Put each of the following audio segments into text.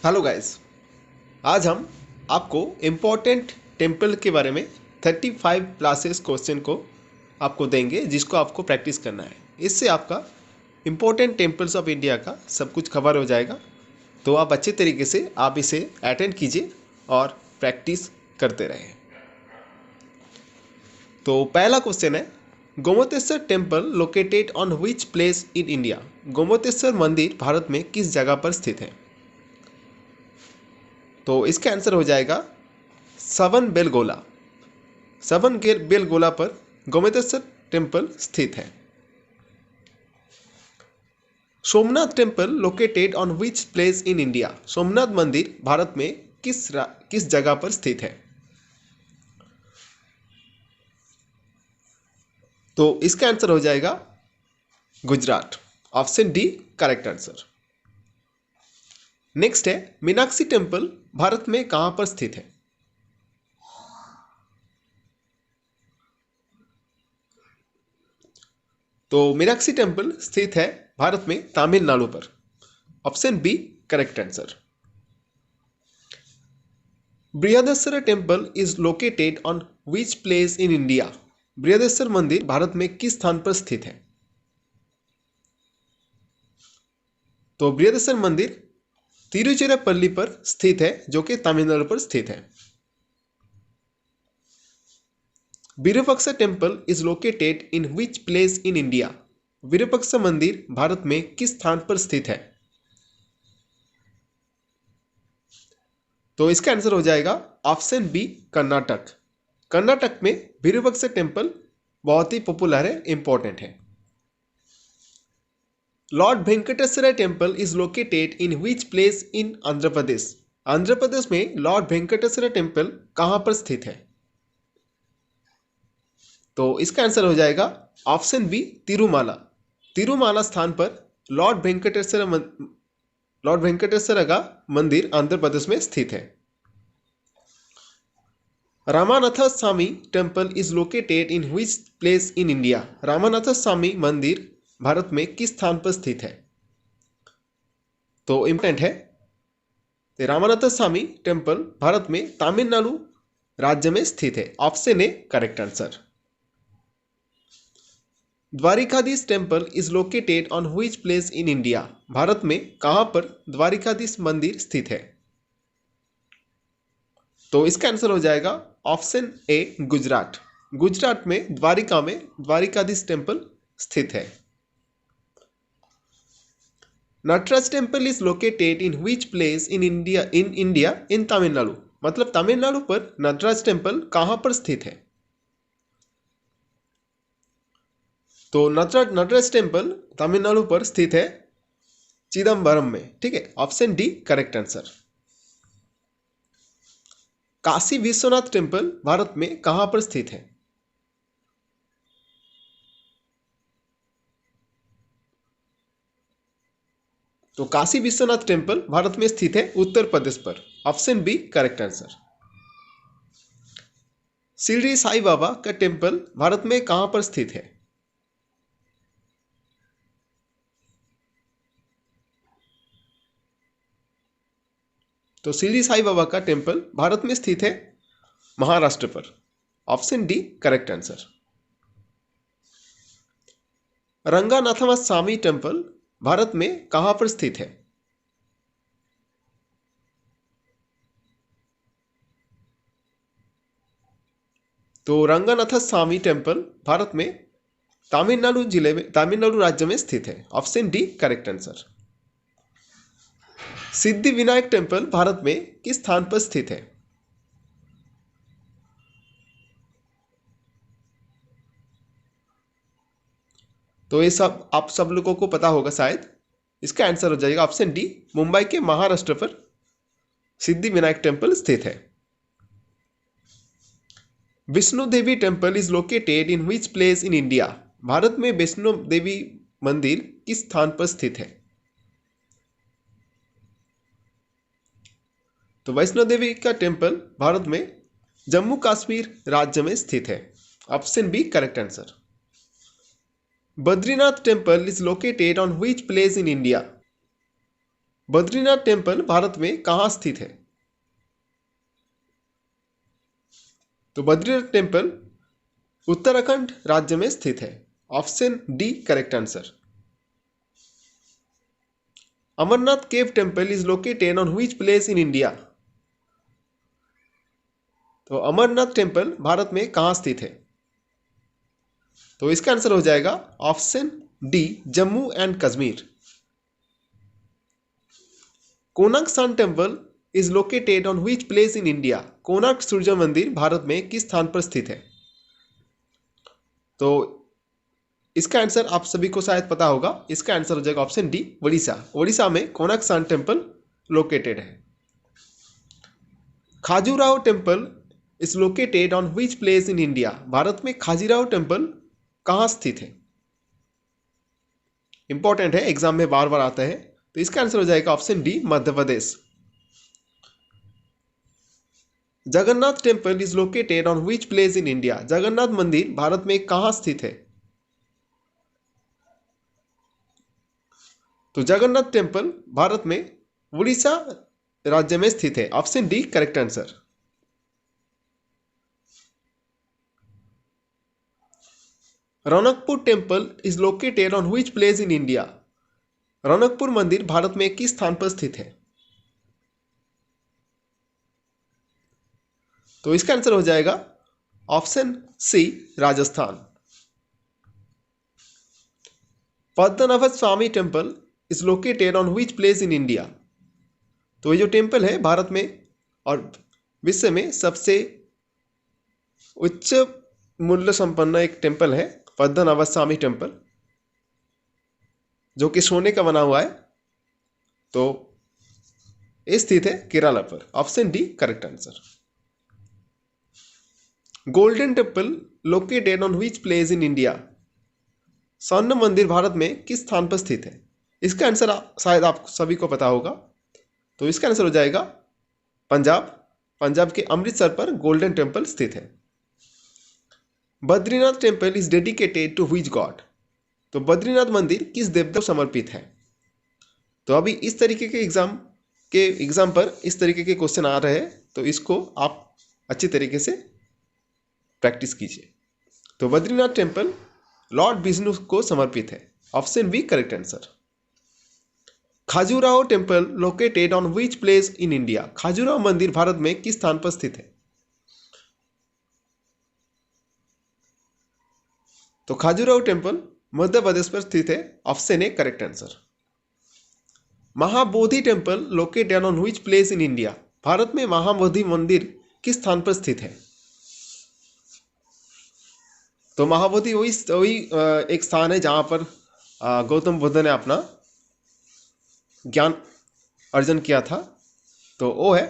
Hello guys. आज हम आपको इम्पोर्टेंट टेम्पल के बारे में 35 क्लासेस क्वेश्चन को आपको देंगे, जिसको आपको प्रैक्टिस करना है। इससे आपका इम्पोर्टेंट टेम्पल्स ऑफ इंडिया का सब कुछ कवर हो जाएगा। तो आप अच्छे तरीके से आप इसे अटेंड कीजिए और प्रैक्टिस करते रहें। तो पहला क्वेश्चन है, Gomateshwar temple located on which place in India. Gomateshwar मंदिर भारत में किस जगह पर स्थित है? तो इसका आंसर हो जाएगा सवन बेलगोला। सवन बेलगोला पर गोमतेश्वर टेम्पल स्थित है। Somnath temple located on which place in India. Somnath मंदिर भारत में किस जगह पर स्थित है? तो इसका आंसर हो जाएगा Gujarat. Option D correct answer. Next है, मीनाक्षी टेम्पल भारत में कहां पर स्थित है? तो मीनाक्षी टेम्पल स्थित है भारत में तमिलनाडु पर। Option B correct answer. Brihadeshwara temple is located on which place in India. Brihadeshwara मंदिर भारत में किस स्थान पर स्थित है? तो बृहदेश्वर मंदिर तिरुचिरापल्ली पर स्थित है, जो कि तमिलनाडु पर स्थित है। Virupaksha temple is located in which place in India. Virupaksha मंदिर भारत में किस स्थान पर स्थित है? तो इसका आंसर हो जाएगा ऑप्शन बी कर्नाटक। कर्नाटक में विरूपाक्ष टेम्पल बहुत ही पॉपुलर है, इंपॉर्टेंट है। Lord Venkateshwara temple is located in which place इन आंध्र प्रदेश। आंध्र प्रदेश में लॉर्ड वेंकटेश्वर टेम्पल कहां पर स्थित है? तो इसका आंसर हो जाएगा ऑप्शन बी तिरुमाला। तिरुमाला स्थान पर लॉर्ड वेंकटेश्वर का मंदिर आंध्र प्रदेश में स्थित है। रामानाथ स्वामी temple is located in which place in India. Ramanath स्वामी मंदिर भारत में किस स्थान पर स्थित है? तो इंपॉर्टेंट है, रामानाथ स्वामी टेम्पल भारत में तमिलनाडु राज्य में स्थित है। Option A correct answer. Dwarkadhish temple is located on which place in India. Bharat में कहां पर द्वारिकाधीश मंदिर स्थित है? तो इसका आंसर हो जाएगा ऑप्शन ए गुजरात। गुजरात में द्वारिकाधीश टेम्पल स्थित है। Nataraja temple is located in which place in India in Tamil Nadu. मतलब तमिलनाडु पर नटराज टेम्पल कहां पर स्थित है? तो नटराज टेम्पल तमिलनाडु पर स्थित है चिदम्बरम में। ठीक है, option D correct answer. Kashi Vishwanath temple Bharat में कहां पर स्थित है? तो काशी विश्वनाथ टेम्पल भारत में स्थित है उत्तर प्रदेश पर। Option B correct answer. Shirdi Sai Baba का टेम्पल भारत में कहां पर स्थित है? तो शिरडी साईं बाबा का टेम्पल भारत में स्थित है महाराष्ट्र पर। Option D correct answer. रंगनाथवा स्वामी टेम्पल भारत में कहां पर स्थित है? तो रंगनाथ स्वामी टेम्पल भारत में तमिलनाडु राज्य में स्थित है। Option D correct answer. Siddhi Vinayak temple Bharat में किस स्थान पर स्थित है? तो ये सब आप सब लोगों को पता होगा शायद। इसका आंसर हो जाएगा ऑप्शन डी, मुंबई के महाराष्ट्र पर सिद्धि विनायक टेम्पल स्थित है। विष्णु देवी temple is located in which place in India. Bharat में वैष्णो देवी मंदिर किस स्थान पर स्थित है? तो वैष्णो देवी का टेम्पल भारत में जम्मू कश्मीर राज्य में स्थित है। Option B correct answer. Badrinath temple is located on which place in India. Badrinath temple Bharat में कहाँ स्थित है? तो बद्रीनाथ टेम्पल उत्तराखंड राज्य में स्थित है। Option D correct answer. Amarnath cave temple is located on which place in India? तो अमरनाथ टेम्पल भारत में कहाँ स्थित है? तो इसका आंसर हो जाएगा option D Jammu and Kashmir. Konark sun temple is located on which place in India? Konark सूर्य मंदिर भारत में किस स्थान पर स्थित है? तो इसका आंसर आप सभी को शायद पता होगा। इसका आंसर हो जाएगा ऑप्शन डी ओडिशा। ओडिशा में कोणार्क सन टेम्पल लोकेटेड है। Khajuraho temple is located on which place in India? Bharat में खाजुराहो टेम्पल कहाँ स्थित है? इंपॉर्टेंट है, एग्जाम में बार बार आता है। तो इसका आंसर हो जाएगा option D Madhya Pradesh. Jagannath temple is located on which place in India? Jagannath मंदिर भारत में कहाँ स्थित है? तो जगन्नाथ टेम्पल भारत में उड़ीसा राज्य में स्थित है। Option D correct answer. रौनकपुर temple is located on which place in India? रौनकपुर मंदिर भारत में किस स्थान पर स्थित है? तो इसका आंसर हो जाएगा option C Rajasthan. Padmanabha Swamy temple is located on which place in India? तो ये जो टेम्पल है भारत में और विश्व में सबसे उच्च मूल्य संपन्न एक टेम्पल है पद्मनाभ स्वामी टेम्पल, जो कि सोने का बना हुआ है। तो ये स्थित है केरला पर। Option D correct answer. Golden temple located on which place in India? स्वर्ण मंदिर भारत में किस स्थान पर स्थित है? इसका आंसर शायद आप सभी को पता होगा। तो इसका आंसर हो जाएगा पंजाब। पंजाब के अमृतसर पर गोल्डन टेम्पल स्थित है। Badrinath temple is dedicated to which god? तो बद्रीनाथ मंदिर किस देवता को समर्पित है? तो अभी इस तरीके के एग्जाम पर इस तरीके के क्वेश्चन आ रहे हैं, तो इसको आप अच्छी तरीके से प्रैक्टिस कीजिए। तो बद्रीनाथ टेम्पल लॉर्ड विष्णु को समर्पित है। Option B correct answer. Khajuraho temple located on which place in India? Khajuraho मंदिर भारत में किस स्थान पर स्थित है? तो खाजुराहो टेम्पल मध्य प्रदेश पर स्थित है। Option A correct answer. Mahabodhi temple located on which place in India? Bharat में महाबोधि मंदिर किस स्थान पर स्थित है? तो महाबोधि वही एक स्थान है जहाँ पर गौतम बुद्ध ने अपना ज्ञान अर्जन किया था। तो वो है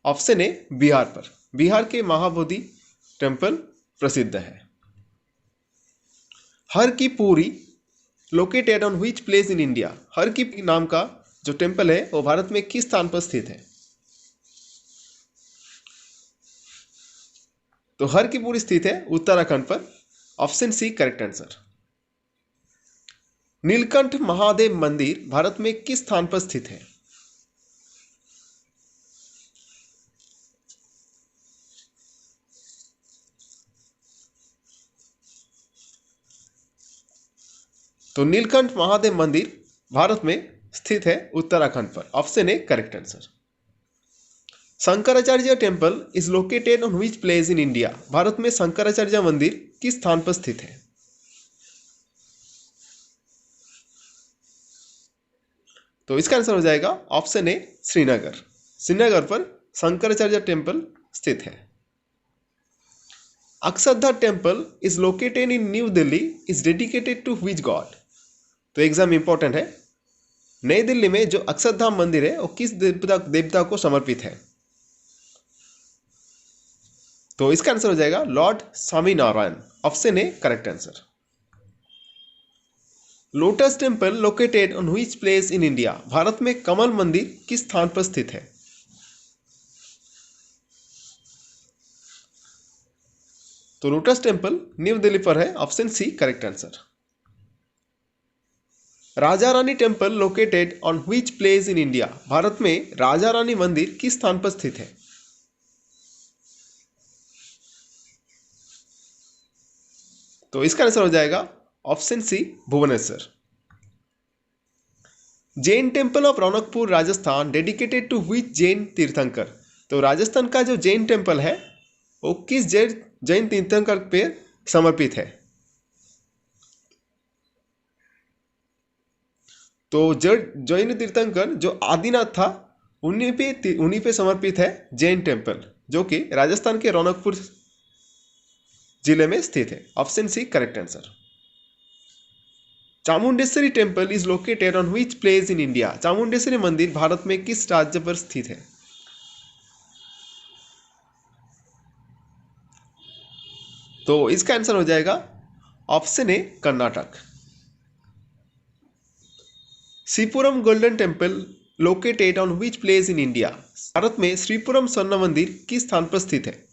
ऑप्शन ए बिहार पर। बिहार के महाबोधि टेम्पल प्रसिद्ध है। हर की पूरी located on which place in India? हर की नाम का जो टेम्पल है वो भारत में किस स्थान पर स्थित है? तो हर की पूरी स्थित है उत्तराखंड पर। Option C correct answer. Neelkanth Mahadev मंदिर भारत में किस स्थान पर स्थित है? तो नीलकंठ महादेव मंदिर भारत में स्थित है उत्तराखंड पर। Option A correct answer. Shankaracharya temple is located on which place in India? Bharat में शंकराचार्य मंदिर किस स्थान पर स्थित है? तो इसका आंसर हो जाएगा ऑप्शन ए श्रीनगर। श्रीनगर पर शंकराचार्य टेम्पल स्थित है। Akshardham temple is located in New Delhi is dedicated to which god? तो एग्जाम इंपॉर्टेंट है। नई दिल्ली में जो अक्षरधाम मंदिर है वो किस देवता को समर्पित है? तो इसका आंसर हो जाएगा Lord Swami Narayan. Option A correct answer. Lotus temple located on which place in India? Bharat में कमल मंदिर किस स्थान पर स्थित है? तो लोटस टेम्पल न्यू दिल्ली पर है। Option C correct answer. Raja Rani temple located on which place in India? Bharat में राजा रानी मंदिर किस स्थान पर स्थित है? तो इसका आंसर हो जाएगा option C, Bhubaneswar. Jain temple of रौनकपुर Rajasthan dedicated to which Jain तीर्थंकर? तो राजस्थान का जो जैन टेम्पल है वो किस जैन तीर्थंकर पे समर्पित है? तो जैन तीर्थंकर जो आदिनाथ था उन्हीं पे समर्पित है जैन टेम्पल, जो कि राजस्थान के रौनकपुर जिले में स्थित है। Option C correct answer. Chamundeshwari temple is located on which place in India? Chamundeshwari मंदिर भारत में किस राज्य पर स्थित है? तो इसका आंसर हो जाएगा option A, Karnataka. Sripuram golden temple located on which place in India? Bharat में श्रीपुरम स्वर्ण मंदिर किस स्थान पर स्थित है?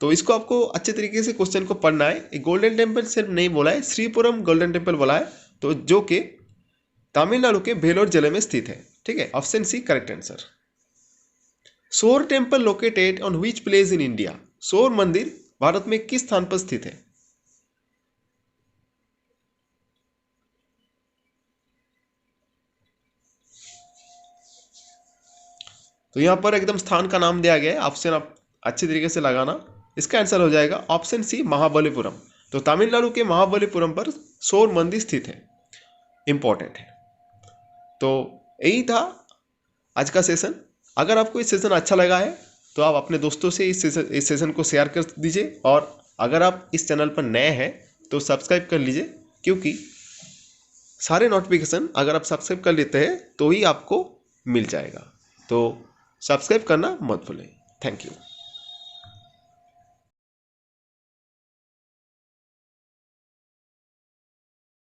तो इसको आपको अच्छे तरीके से क्वेश्चन को पढ़ना है। गोल्डन टेम्पल सिर्फ नहीं बोला है, श्रीपुरम गोल्डन टेम्पल बोला है, तो जो कि तमिलनाडु के वेलोर जिले में स्थित है। ठीक है, ऑप्शन सी करेक्ट आंसर। सोर temple located on which place in India? सोर मंदिर भारत में किस स्थान पर स्थित है? तो यहां पर एकदम स्थान का नाम दिया गया है, ऑप्शन आप अच्छे तरीके से लगाना। इसका आंसर हो जाएगा ऑप्शन सी, महाबलीपुरम। तो तमिलनाडु के महाबलीपुरम पर सोर मंदिर स्थित है, इंपॉर्टेंट है। तो यही था आज का सेशन। अगर आपको इस सेशन अच्छा लगा है तो आप अपने दोस्तों से इस सेशन को शेयर कर दीजिए, और अगर आप इस चैनल पर नए हैं तो सब्सक्राइब कर लीजिए, क्योंकि सारे नोटिफिकेशन अगर आप सब्सक्राइब कर लेते हैं तो ही आपको मिल जाएगा। तो सब्सक्राइब करना मत भूलें। Thank you.